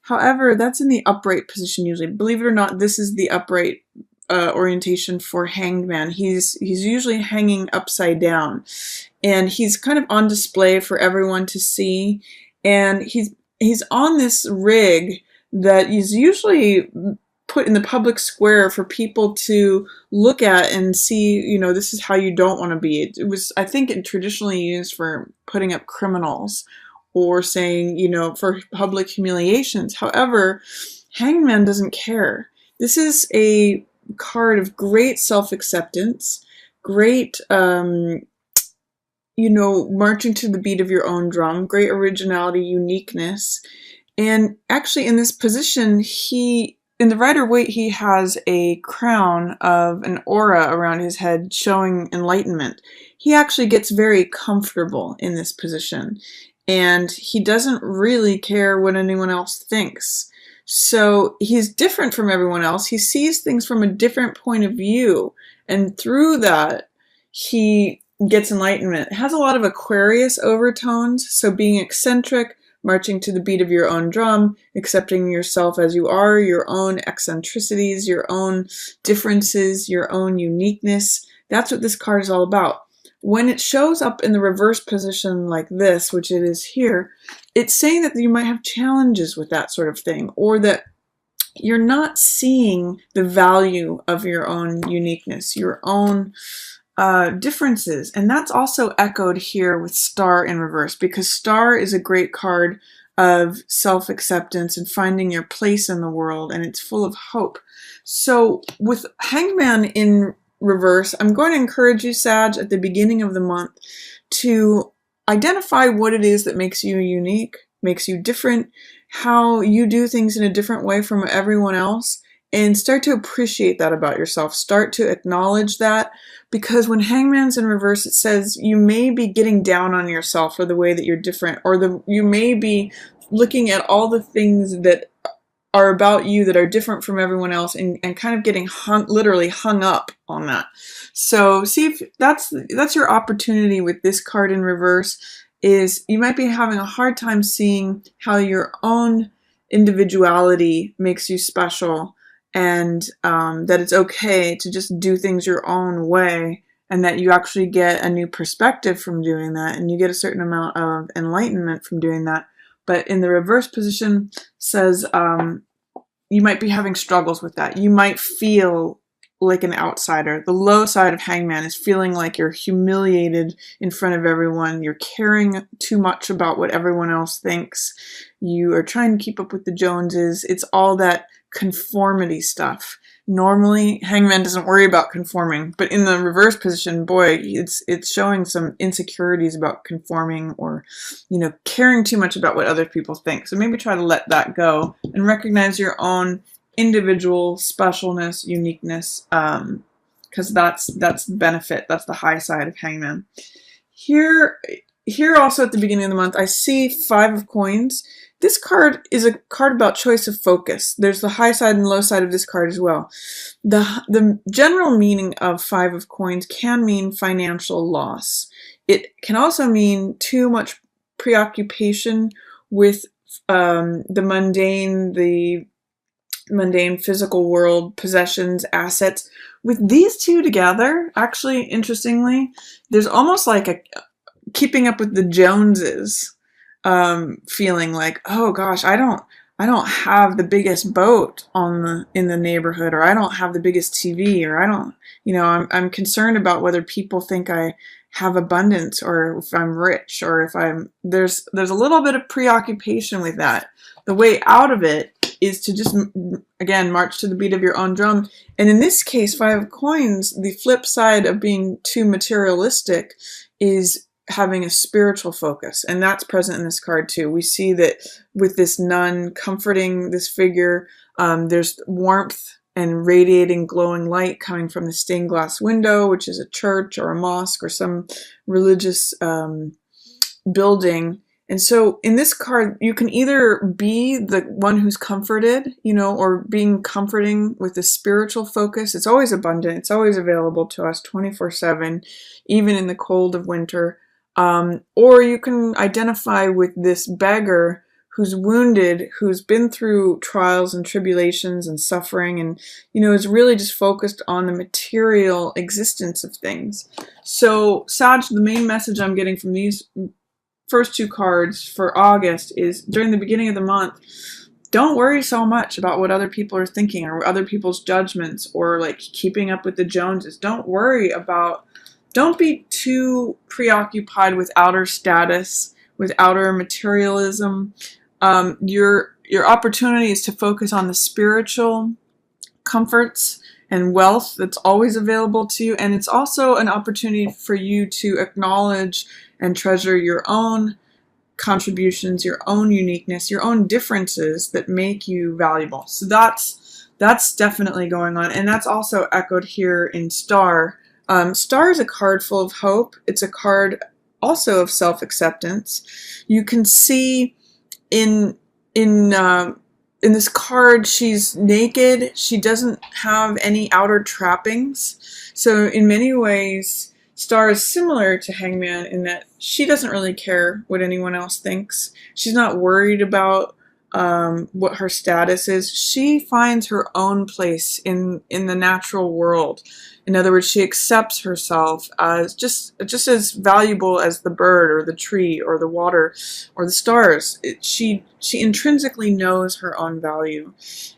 However, that's in the upright position usually. Believe it or not, this is the upright orientation for Hanged Man. He's usually hanging upside down, and he's kind of on display for everyone to see. And he's on this rig that is usually put in the public square for people to look at and see, you know, this is how you don't want to be. It was, I think, it traditionally used for putting up criminals or saying, you know, for public humiliations. However, Hangman doesn't care. This is a card of great self-acceptance, great, you know, marching to the beat of your own drum, great originality, uniqueness. And actually in this position, in the Rider-Waite, he has a crown of an aura around his head showing enlightenment. He actually gets very comfortable in this position, and he doesn't really care what anyone else thinks. So he's different from everyone else. He sees things from a different point of view, and through that, he gets enlightenment. It has a lot of Aquarius overtones, so being eccentric, marching to the beat of your own drum, accepting yourself as you are, your own eccentricities, your own differences, your own uniqueness. That's what this card is all about. When it shows up in the reverse position like this, which it is here, it's saying that you might have challenges with that sort of thing, or that you're not seeing the value of your own uniqueness, your own differences. And that's also echoed here with Star in reverse, because Star is a great card of self-acceptance and finding your place in the world, and it's full of hope. So with Hangman in reverse, I'm going to encourage you, Sag, at the beginning of the month to identify what it is that makes you unique, makes you different, how you do things in a different way from everyone else, and start to appreciate that about yourself. Start to acknowledge that, because when Hangman's in reverse, it says you may be getting down on yourself for the way that you're different, or you may be looking at all the things that are about you that are different from everyone else, and kind of getting literally hung up on that. So see if that's your opportunity with this card in reverse, is you might be having a hard time seeing how your own individuality makes you special, and that it's okay to just do things your own way, and that you actually get a new perspective from doing that, and you get a certain amount of enlightenment from doing that. But in the reverse position says you might be having struggles with that. You might feel like an outsider. The low side of Hangman is feeling like you're humiliated in front of everyone. You're caring too much about what everyone else thinks. You are trying to keep up with the Joneses. It's all that conformity stuff. Normally, Hangman doesn't worry about conforming, but in the reverse position, boy, it's showing some insecurities about conforming, or, you know, caring too much about what other people think. So maybe try to let that go and recognize your own individual specialness, uniqueness, because that's the benefit. That's the high side of Hangman. Here also at the beginning of the month, I see 5 of coins. This card is a card about choice of focus. There's the high side and low side of this card as well. The general meaning of 5 of coins can mean financial loss. It can also mean too much preoccupation with the mundane physical world, possessions, assets. With these two together, actually, interestingly, there's almost like a keeping up with the Joneses feeling, like, oh gosh, I don't have the biggest boat in the neighborhood, or I don't have the biggest TV, or I don't, you know, I'm concerned about whether people think I have abundance, or if I'm rich, or if there's a little bit of preoccupation with that. The way out of it is to just, again, march to the beat of your own drum. And in this case, 5 of coins, the flip side of being too materialistic is having a spiritual focus, and that's present in this card too. We see that with this nun comforting this figure, there's warmth and radiating glowing light coming from the stained glass window, which is a church or a mosque or some religious building. And so in this card, you can either be the one who's comforted, you know, or being comforting with a spiritual focus. It's always abundant. It's always available to us 24/7, even in the cold of winter. Or you can identify with this beggar who's wounded, who's been through trials and tribulations and suffering, and is really just focused on the material existence of things. So Sag, the main message I'm getting from these first two cards for August is, during the beginning of the month, don't worry so much about what other people are thinking or other people's judgments or like keeping up with the Joneses. Don't be too preoccupied with outer status, with outer materialism. Your opportunity is to focus on the spiritual comforts and wealth that's always available to you. And it's also an opportunity for you to acknowledge and treasure your own contributions, your own uniqueness, your own differences that make you valuable. So that's definitely going on. And that's also echoed here in Star. Star is a card full of hope. It's a card also of self-acceptance. You can see in this card, she's naked. She doesn't have any outer trappings. So in many ways, Star is similar to Hangman in that she doesn't really care what anyone else thinks. She's not worried about what her status is. She finds her own place in the natural world. In other words, she accepts herself as just as valuable as the bird or the tree or the water or the stars. She intrinsically knows her own value.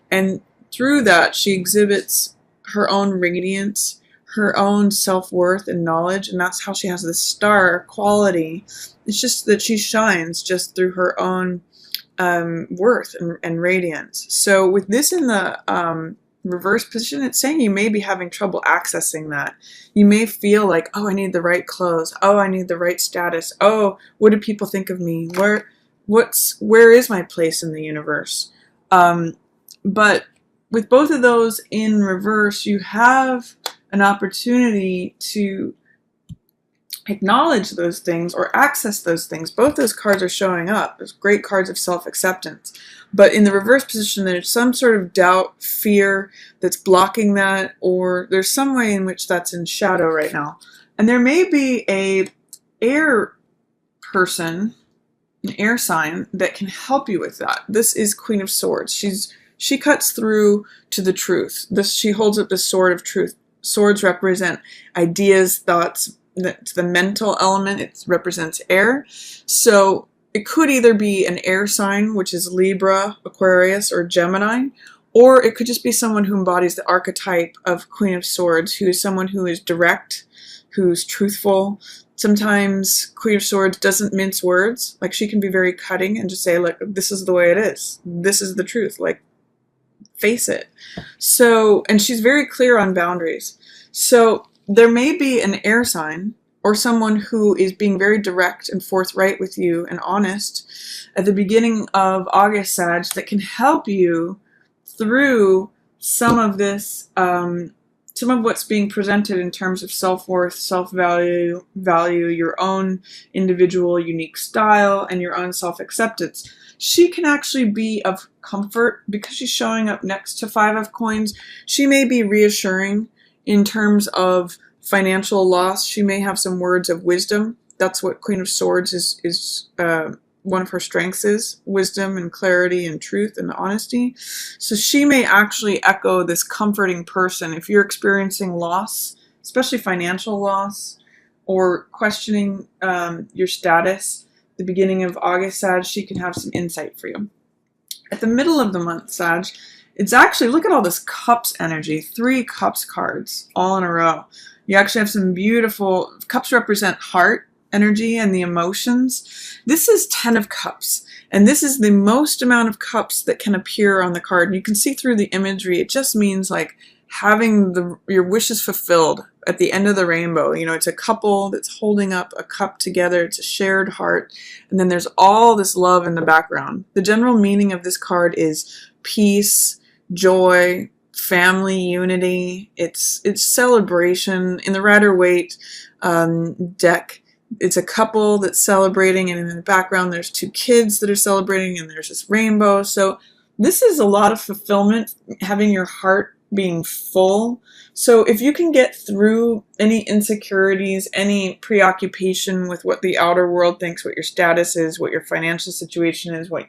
And through that, she exhibits her own radiance, her own self-worth and knowledge, and that's how she has this star quality. It's just that she shines just through her own worth and radiance. So with this in the reverse position, it's saying you may be having trouble accessing that. You may feel like, oh, I need the right clothes. Oh, I need the right status. Oh, what do people think of me? Where is my place in the universe? But with both of those in reverse, you have an opportunity to acknowledge those things or access those things. Both those cards are showing up as great cards of self-acceptance. But in the reverse position, there's some sort of doubt, fear that's blocking that, or there's some way in which that's in shadow right now. And there may be a air person, an air sign, that can help you with that. This is Queen of Swords. She cuts through to the truth. She holds up the sword of truth. Swords represent ideas, thoughts. It's the mental element. It represents air. So it could either be an air sign, which is Libra, Aquarius, or Gemini, or it could just be someone who embodies the archetype of Queen of Swords, who is someone who is direct, who's truthful. Sometimes Queen of Swords doesn't mince words. Like, she can be very cutting and just say, like, this is the way it is. This is the truth. Like, face it. So, and she's very clear on boundaries. So there may be an air sign or someone who is being very direct and forthright with you and honest at the beginning of August, Sag, that can help you through some of this, some of what's being presented in terms of self-worth, self-value, your own individual unique style, and your own self-acceptance. She can actually be of comfort because she's showing up next to Five of Coins. She may be reassuring in terms of financial loss. She may have some words of wisdom. That's what Queen of Swords is one of her strengths is, wisdom and clarity and truth and honesty. So she may actually echo this comforting person. If you're experiencing loss, especially financial loss, or questioning your status, the beginning of August, Sag, she can have some insight for you. At the middle of the month, Sag, it's actually, look at all this Cups energy, 3 Cups cards all in a row. You actually have some beautiful, Cups represent heart energy and the emotions. This is 10 of Cups, and this is the most amount of cups that can appear on the card. And you can see through the imagery, it just means like having your wishes fulfilled at the end of the rainbow. You know, it's a couple that's holding up a cup together. It's a shared heart. And then there's all this love in the background. The general meaning of this card is peace, joy, family unity. It's celebration. In the Rider-Waite deck, it's a couple that's celebrating, and in the background there's 2 kids that are celebrating, and there's this rainbow. So this is a lot of fulfillment, having your heart being full. So if you can get through any insecurities, any preoccupation with what the outer world thinks, what your status is, what your financial situation is, what,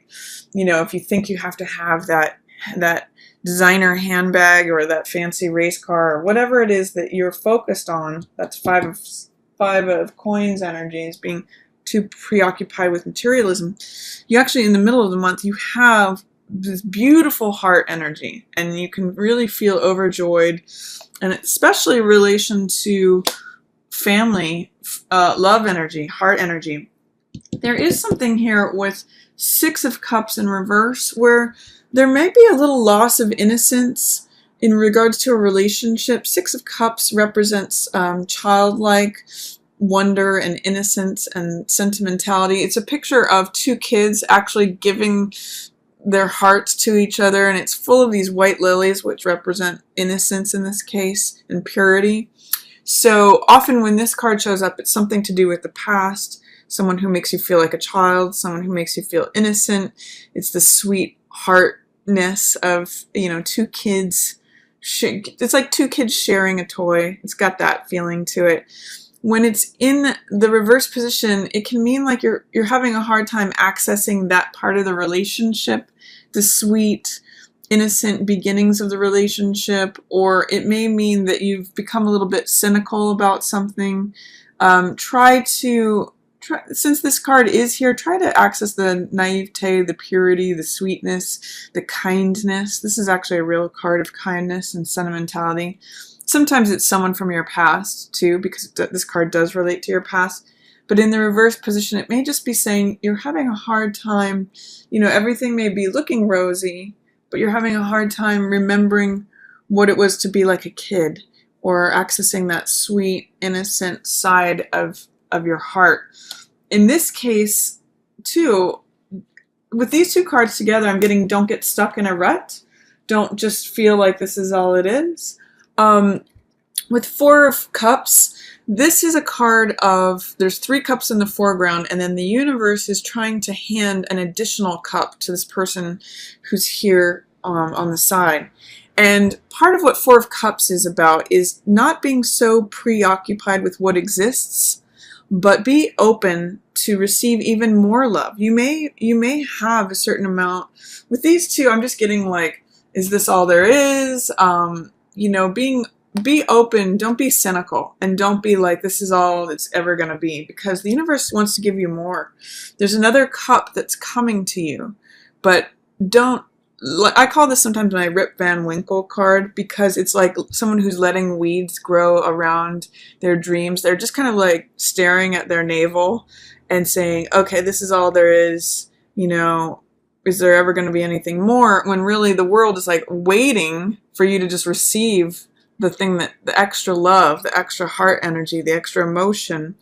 if you think you have to have that designer handbag or that fancy race car or whatever it is that you're focused on, that's five of coins energies, being too preoccupied with materialism. You actually, in the middle of the month, you have this beautiful heart energy, and you can really feel overjoyed, and especially in relation to family, love energy, heart energy. There is something here with Six of Cups in reverse where there may be a little loss of innocence in regards to a relationship. Six of Cups represents childlike wonder and innocence and sentimentality. It's a picture of two kids actually giving their hearts to each other, and it's full of these white lilies, which represent innocence in this case, and purity. So often when this card shows up, it's something to do with the past, someone who makes you feel like a child, someone who makes you feel innocent. It's the sweet heartness of, two kids. It's like two kids sharing a toy. It's got that feeling to it. When it's in the reverse position, it can mean like you're having a hard time accessing that part of the relationship, the sweet, innocent beginnings of the relationship, or it may mean that you've become a little bit cynical about something. Since this card is here, try to access the naivete, the purity, the sweetness, the kindness. This is actually a real card of kindness and sentimentality. Sometimes it's someone from your past, too, because this card does relate to your past. But in the reverse position, it may just be saying you're having a hard time. Everything may be looking rosy, but you're having a hard time remembering what it was to be like a kid, or accessing that sweet, innocent side of your heart. In this case, too, with these two cards together, I'm getting don't get stuck in a rut. Don't just feel like this is all it is. With Four of Cups, this is a card of, there's 3 cups in the foreground, and then the universe is trying to hand an additional cup to this person who's here on the side. And part of what Four of Cups is about is not being so preoccupied with what exists, but be open to receive even more love. You may have a certain amount. With these two, I'm just getting like, is this all there is? Be open, don't be cynical, and don't be like, this is all it's ever going to be, because the universe wants to give you more. There's another cup that's coming to you, but I call this sometimes my Rip Van Winkle card, because it's like someone who's letting weeds grow around their dreams. They're just kind of like staring at their navel and saying, okay, this is all there is, is there ever going to be anything more? When really the world is like waiting for you to just receive the thing, that the extra love, the extra heart energy, the extra emotion.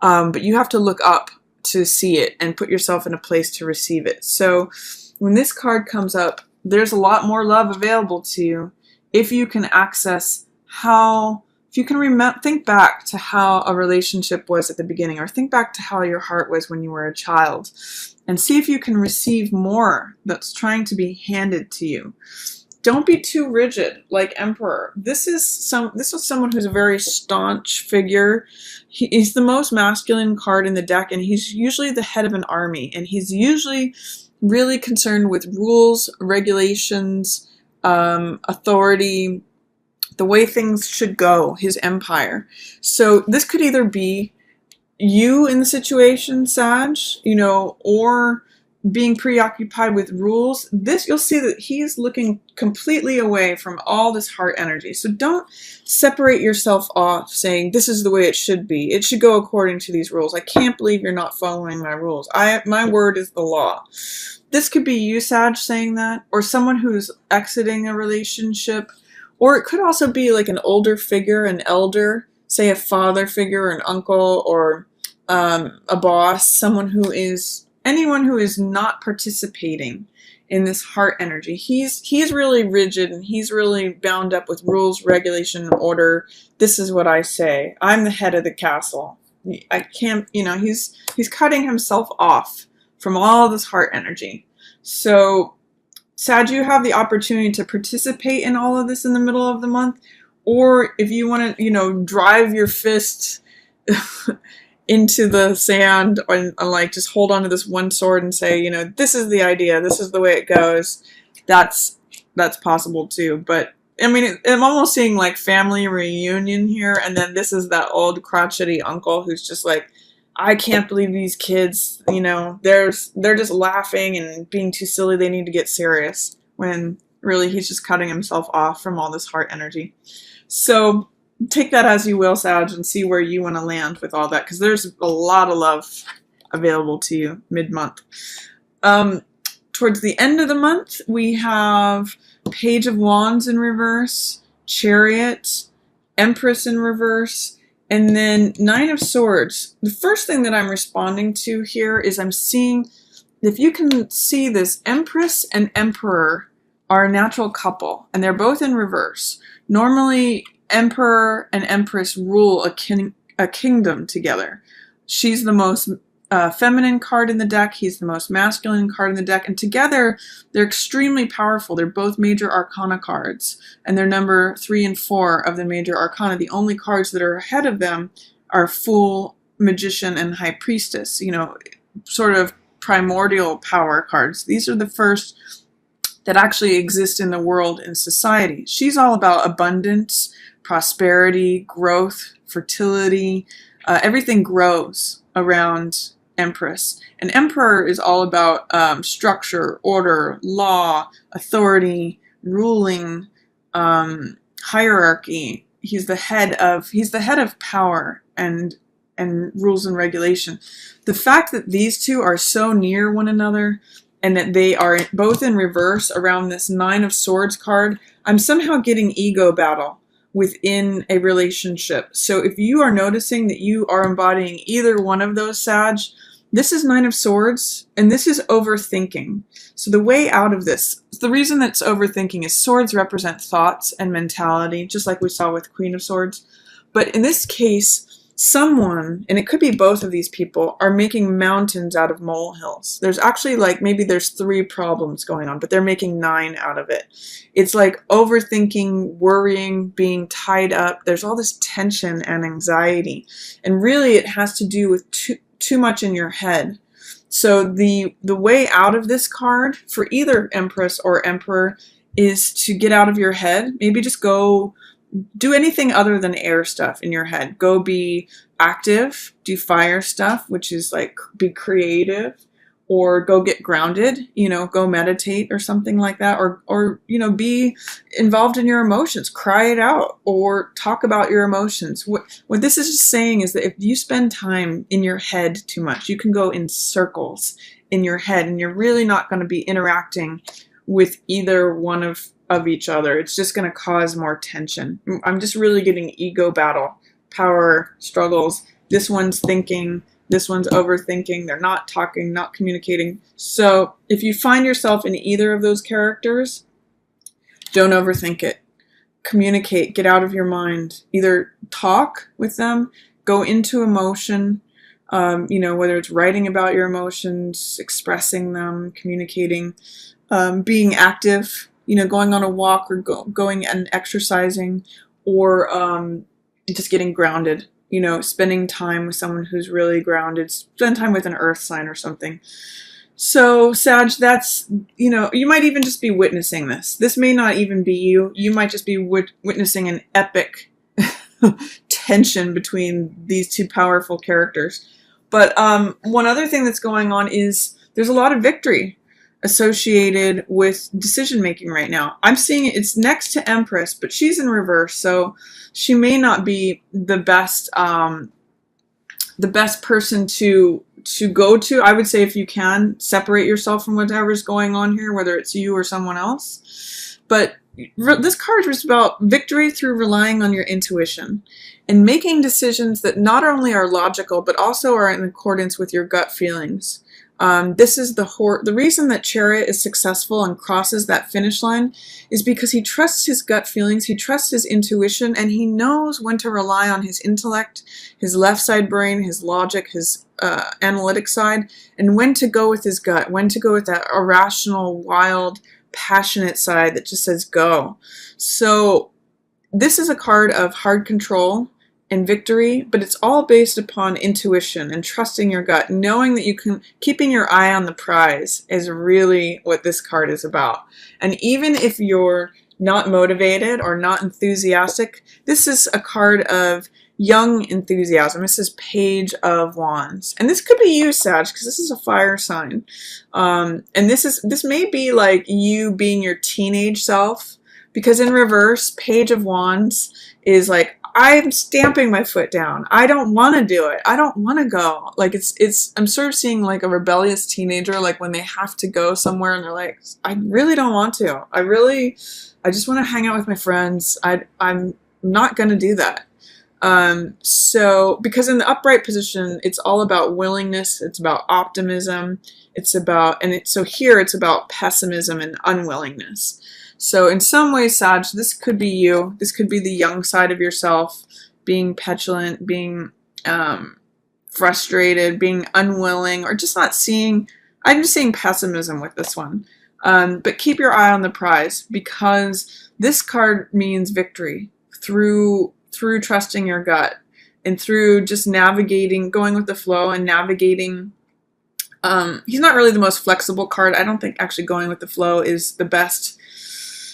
But you have to look up to see it and put yourself in a place to receive it. So when this card comes up, there's a lot more love available to you if you can access if you can think back to how a relationship was at the beginning, or think back to how your heart was when you were a child, and see if you can receive more that's trying to be handed to you. Don't be too rigid, like Emperor. This is someone who's a very staunch figure. He's the most masculine card in the deck, and he's usually the head of an army, and he's usually really concerned with rules, regulations, authority, the way things should go, his empire. So this could either be you in the situation, Sag, or being preoccupied with rules. This, you'll see that he's looking completely away from all this heart energy. So don't separate yourself off saying, this is the way it should be. It should go according to these rules. I can't believe you're not following my rules. My word is the law. This could be you, Sag, saying that, or someone who's exiting a relationship. Or it could also be like an older figure, an elder, say a father figure, or an uncle, or a boss, anyone who is not participating in this heart energy. He's really rigid, and he's really bound up with rules, regulation, and order. This is what I say. I'm the head of the castle. I can't, he's cutting himself off from all this heart energy. So Sag, you have the opportunity to participate in all of this in the middle of the month, or if you want to, drive your fist into the sand and like just hold on to this one sword and say, this is the idea, this is the way it goes. That's possible too. But I mean, I'm almost seeing like family reunion here, and then this is that old crotchety uncle who's just like, I can't believe these kids, they're just laughing and being too silly. They need to get serious, when really he's just cutting himself off from all this heart energy. So take that as you will, Sag, and see where you want to land with all that, because there's a lot of love available to you mid-month. Towards the end of the month, we have Page of Wands in reverse, Chariot, Empress in reverse, and then Nine of Swords. The first thing that I'm responding to here is I'm seeing, if you can see this, Empress and Emperor are a natural couple, and they're both in reverse. Normally, Emperor and Empress rule a kingdom together. She's the most feminine card in the deck. He's the most masculine card in the deck. And together, they're extremely powerful. They're both major arcana cards. And they're number 3 and 4 of the major arcana. The only cards that are ahead of them are Fool, Magician, and High Priestess. Sort of primordial power cards. These are the first that actually exist in the world and society. She's all about abundance, prosperity, growth, fertility. Everything grows around Empress. And Emperor is all about structure, order, law, authority, ruling, hierarchy. He's the head of power and rules and regulation. The fact that these two are so near one another and that they are both in reverse around this Nine of Swords card, I'm somehow getting ego battle within a relationship. So if you are noticing that you are embodying either one of those, Sag, this is Nine of Swords, and this is overthinking. So the way out of this, the reason that's overthinking is swords represent thoughts and mentality, just like we saw with Queen of Swords. But in this case, someone, and it could be both of these people, are making mountains out of molehills. There's actually maybe there's 3 problems going on, but they're making 9 out of it. It's like overthinking, worrying, being tied up. There's all this tension and anxiety. And really it has to do with too much in your head. So the way out of this card for either Empress or Emperor is to get out of your head. Maybe just go do anything other than air stuff in your head. Go be active, do fire stuff, which is like be creative, or go get grounded, go meditate or something like that, or be involved in your emotions, cry it out, or talk about your emotions. What this is just saying is that if you spend time in your head too much, you can go in circles in your head, and you're really not going to be interacting with either one of each other. It's just going to cause more tension. I'm just really getting ego battle, power struggles. This one's thinking, this one's overthinking. They're not talking, not communicating. So if you find yourself in either of those characters, don't overthink it. Communicate, get out of your mind. Either talk with them, go into emotion, whether it's writing about your emotions, expressing them, communicating, being active, going on a walk, or going and exercising, or just getting grounded, spending time with someone who's really grounded, spend time with an earth sign or something. So Sag, that's, you might even just be witnessing this. This may not even be you. You might just be witnessing an epic tension between these two powerful characters. But one other thing that's going on is there's a lot of victory associated with decision making right now. I'm seeing it's next to Empress, but she's in reverse, so she may not be the best person to go to. I would say if you can, separate yourself from whatever's going on here, whether it's you or someone else. But this card is about victory through relying on your intuition and making decisions that not only are logical, but also are in accordance with your gut feelings. This is the reason that Chariot is successful and crosses that finish line is because he trusts his gut feelings, he trusts his intuition, and he knows when to rely on his intellect, his left side brain, his logic, his analytic side, and when to go with his gut, when to go with that irrational, wild, passionate side that just says go. So this is a card of hard control and victory, but it's all based upon intuition and trusting your gut, knowing that you can, keeping your eye on the prize is really what this card is about. And even if you're not motivated or not enthusiastic, this is a card of young enthusiasm. This is Page of Wands. And this could be you, Sag, because this is a fire sign. And this may be like you being your teenage self, because in reverse, Page of Wands is like, I'm stamping my foot down. I don't want to do it. I don't want to go. Like I'm sort of seeing like a rebellious teenager, like when they have to go somewhere and they're like, I really don't want to. I just want to hang out with my friends. I'm not going to do that. So because in the upright position, it's all about willingness. It's about optimism. So here it's about pessimism and unwillingness. So in some ways, Sag, this could be you. This could be the young side of yourself, being petulant, being frustrated, being unwilling, or just not seeing. I'm just seeing pessimism with this one. But keep your eye on the prize, because this card means victory through trusting your gut and through just navigating, going with the flow and navigating. He's not really the most flexible card. I don't think actually going with the flow is the best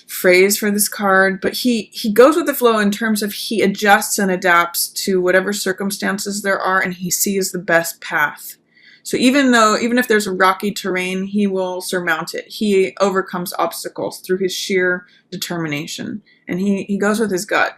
phrase for this card, but he goes with the flow in terms of he adjusts and adapts to whatever circumstances there are, and he sees the best path. So even if there's a rocky terrain, he will surmount it. He overcomes obstacles through his sheer determination, and he goes with his gut.